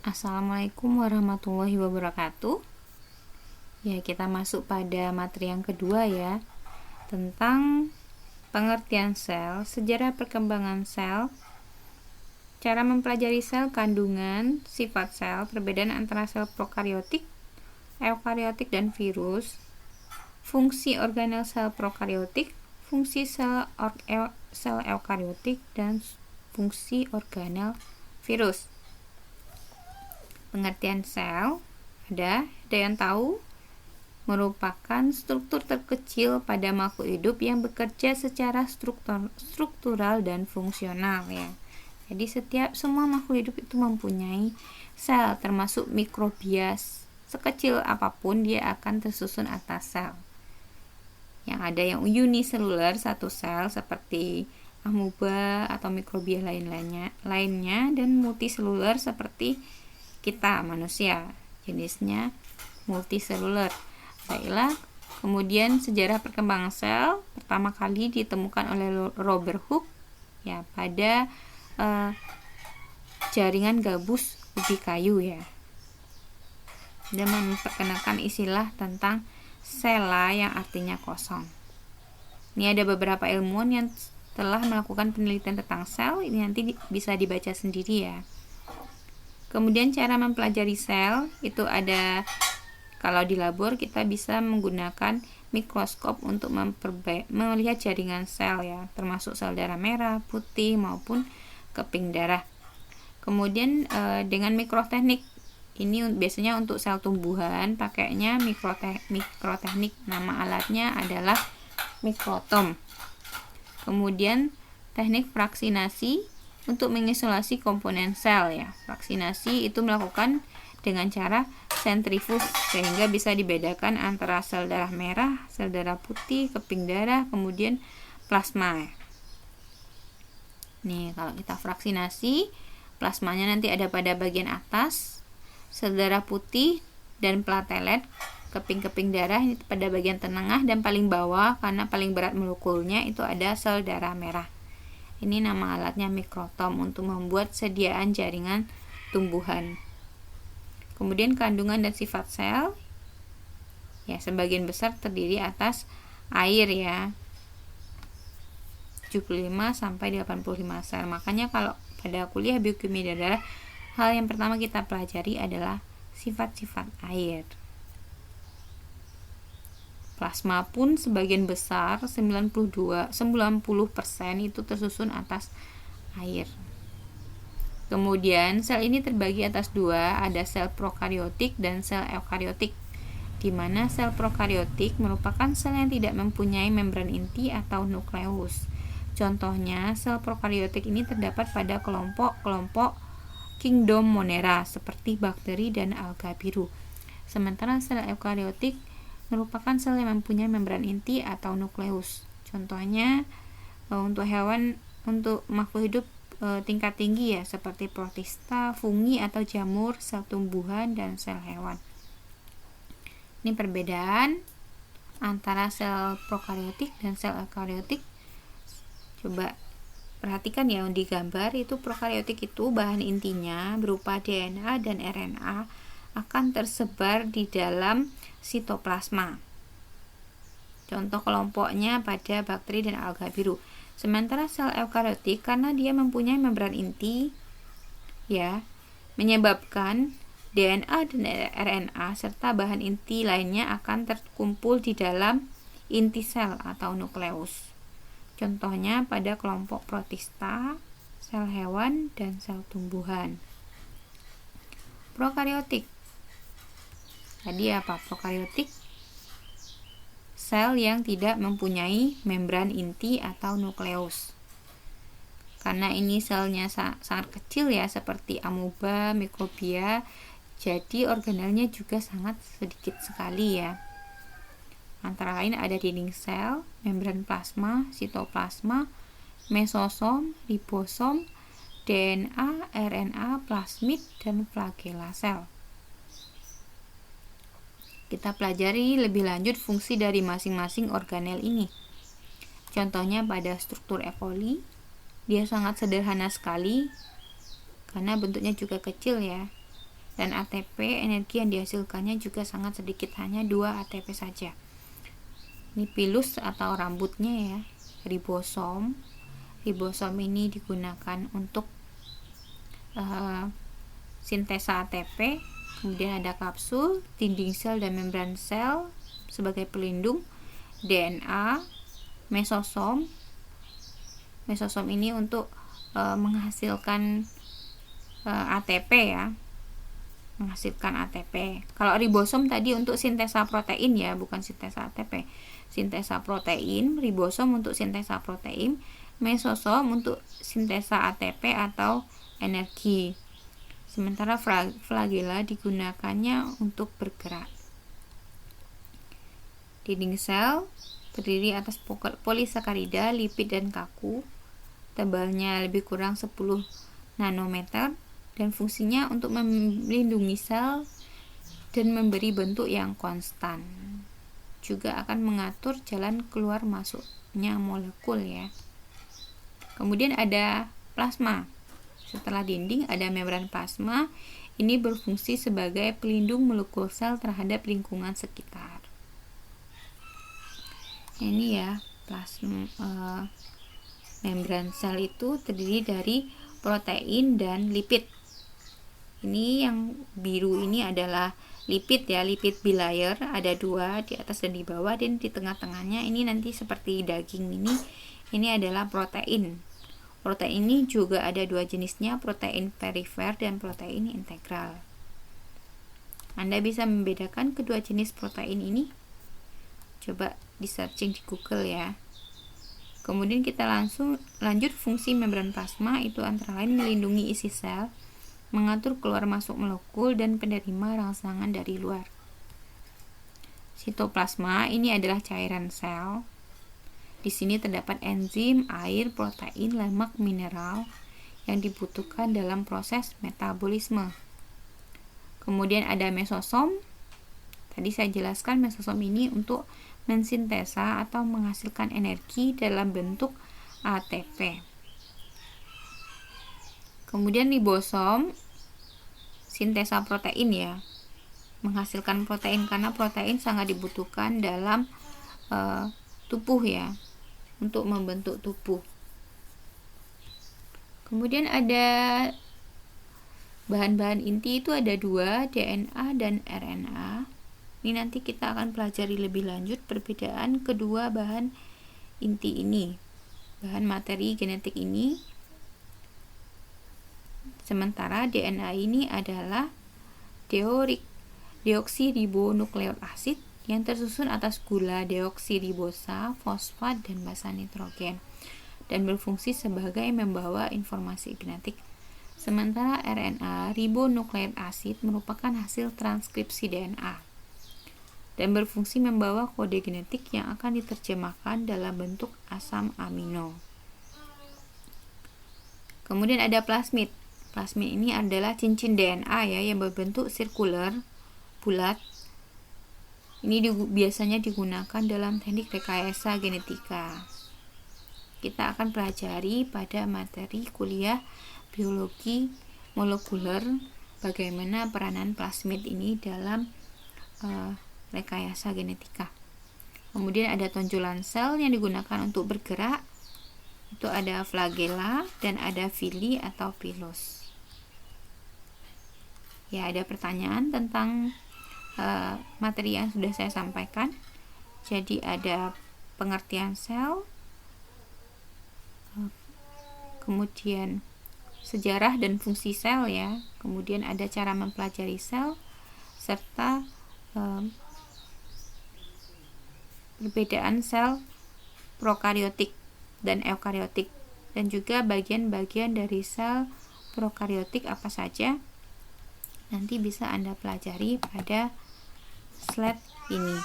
Assalamualaikum warahmatullahi wabarakatuh. Ya, kita masuk pada materi yang kedua ya, tentang pengertian sel, sejarah perkembangan sel, cara mempelajari sel, kandungan, sifat sel, perbedaan antara sel prokariotik, eukariotik dan virus, fungsi organel sel prokariotik, fungsi sel eukariotik dan fungsi organel virus. Pengertian sel ada yang tahu, merupakan struktur terkecil pada makhluk hidup yang bekerja secara struktural dan fungsional ya. Jadi semua makhluk hidup itu mempunyai sel, termasuk mikrobia. Sekecil apapun dia akan tersusun atas sel. Yang ada yang uniseluler, satu sel seperti amoeba atau mikrobia lainnya, dan multiseluler seperti kita manusia, jenisnya multiseluler. Baiklah, kemudian sejarah perkembangan sel pertama kali ditemukan oleh Robert Hooke ya pada jaringan gabus ubi kayu ya, dan memperkenalkan istilah tentang sela yang artinya kosong. Ini ada beberapa ilmuwan yang telah melakukan penelitian tentang sel, ini nanti bisa dibaca sendiri ya. Kemudian cara mempelajari sel itu ada, kalau di labor kita bisa menggunakan mikroskop untuk melihat jaringan sel ya, termasuk sel darah merah, putih maupun keping darah. Kemudian dengan mikroteknik, ini biasanya untuk sel tumbuhan pakainya mikroteknik, nama alatnya adalah mikrotom. Kemudian teknik fraksinasi untuk mengisolasi komponen sel ya. Fraksinasi itu melakukan dengan cara sentrifuge sehingga bisa dibedakan antara sel darah merah, sel darah putih, keping darah, kemudian plasma. Nih, kalau kita fraksinasi, plasmanya nanti ada pada bagian atas, sel darah putih dan platelet, keping-keping darah ini pada bagian tengah, dan paling bawah karena paling berat molekulnya itu ada sel darah merah. Ini nama alatnya mikrotom untuk membuat sediaan jaringan tumbuhan. Kemudian kandungan dan sifat sel ya, sebagian besar terdiri atas air ya, 75 sampai 85 sel. Makanya kalau pada kuliah biokimia darah, hal yang pertama kita pelajari adalah sifat-sifat air. Plasma pun sebagian besar 90% itu tersusun atas air. Kemudian sel ini terbagi atas dua, ada sel prokariotik dan sel eukariotik, di mana sel prokariotik merupakan sel yang tidak mempunyai membran inti atau nukleus. Contohnya sel prokariotik ini terdapat pada kelompok kingdom Monera seperti bakteri dan alga biru. Sementara sel eukariotik merupakan sel yang mempunyai membran inti atau nukleus. Contohnya untuk hewan, untuk makhluk hidup tingkat tinggi ya, seperti protista, fungi atau jamur, sel tumbuhan dan sel hewan. Ini perbedaan antara sel prokariotik dan sel eukariotik. Coba perhatikan ya di gambar itu, prokariotik itu bahan intinya berupa DNA dan RNA akan tersebar di dalam sitoplasma. Contoh kelompoknya pada bakteri dan alga biru. Sementara sel eukariotik karena dia mempunyai membran inti ya, menyebabkan DNA dan RNA serta bahan inti lainnya akan terkumpul di dalam inti sel atau nukleus. Contohnya pada kelompok protista, sel hewan dan sel tumbuhan. Prokariotik. Tadi apa? Prokariotik sel yang tidak mempunyai membran inti atau nukleus. Karena ini selnya sangat kecil ya, seperti amoeba, mikrobia, jadi organelnya juga sangat sedikit sekali ya. Antara lain ada dinding sel, membran plasma, sitoplasma, mesosom, ribosom, DNA, RNA, plasmid, dan flagella sel. Kita pelajari lebih lanjut fungsi dari masing-masing organel ini. Contohnya pada struktur E. coli, dia sangat sederhana sekali karena bentuknya juga kecil ya. Dan ATP, energi yang dihasilkannya juga sangat sedikit, hanya 2 ATP saja. Ini pilus atau rambutnya ya, ribosom. Ribosom ini digunakan untuk sintesa ATP. Kemudian ada kapsul, dinding sel dan membran sel sebagai pelindung, DNA, mesosom. Mesosom ini untuk menghasilkan ATP ya, menghasilkan ATP. Kalau ribosom tadi untuk sintesa protein ya, bukan sintesa ATP. Sintesa protein, ribosom untuk sintesa protein, mesosom untuk sintesa ATP atau energi. Sementara flagella digunakannya untuk bergerak. Dinding sel terdiri atas polisakarida, lipid dan kaku. Tebalnya lebih kurang 10 nanometer dan fungsinya untuk melindungi sel dan memberi bentuk yang konstan. Juga akan mengatur jalan keluar masuknya molekul ya. Kemudian ada plasma. Setelah dinding ada membran plasma. Ini berfungsi sebagai pelindung molekul sel terhadap lingkungan sekitar. Ini ya, plasma. Membran sel itu terdiri dari protein dan lipid. Ini yang biru ini adalah lipid ya, lipid bilayer, ada 2 di atas dan di bawah, dan di tengah-tengahnya ini nanti seperti daging ini adalah protein. Protein ini juga ada 2 jenisnya, protein perifer dan protein integral. Anda bisa membedakan kedua jenis protein ini. Coba di searching di Google ya. Kemudian kita lanjut fungsi membran plasma, itu antara lain melindungi isi sel, mengatur keluar masuk molekul dan penerima rangsangan dari luar. Sitoplasma ini adalah cairan sel. Di sini terdapat enzim, air, protein, lemak, mineral yang dibutuhkan dalam proses metabolisme. Kemudian ada mesosom. Tadi saya jelaskan mesosom ini untuk mensintesa atau menghasilkan energi dalam bentuk ATP. Kemudian ribosom, sintesa protein ya, menghasilkan protein karena protein sangat dibutuhkan dalam tubuh ya, untuk membentuk tubuh. Kemudian ada bahan-bahan inti, itu ada 2, DNA dan RNA. Ini nanti kita akan pelajari lebih lanjut perbedaan kedua bahan inti ini, bahan materi genetik ini. Sementara DNA ini adalah deoksiribonukleot asid yang tersusun atas gula deoksiribosa, fosfat, dan basa nitrogen, dan berfungsi sebagai membawa informasi genetik. Sementara RNA, ribonukleik asid, merupakan hasil transkripsi DNA dan berfungsi membawa kode genetik yang akan diterjemahkan dalam bentuk asam amino. Kemudian ada plasmid. Plasmid ini adalah cincin DNA ya, yang berbentuk sirkular, bulat. Ini biasanya digunakan dalam teknik rekayasa genetika. Kita akan pelajari pada materi kuliah biologi molekuler bagaimana peranan plasmid ini dalam rekayasa genetika. Kemudian ada tonjolan sel yang digunakan untuk bergerak. Itu ada flagella dan ada villi atau pilus. Ya, ada pertanyaan tentang materi yang sudah saya sampaikan. Jadi ada pengertian sel, kemudian sejarah dan fungsi sel ya, kemudian ada cara mempelajari sel, serta perbedaan sel prokariotik dan eukariotik, dan juga bagian-bagian dari sel prokariotik apa saja. Nanti bisa Anda pelajari pada slide ini.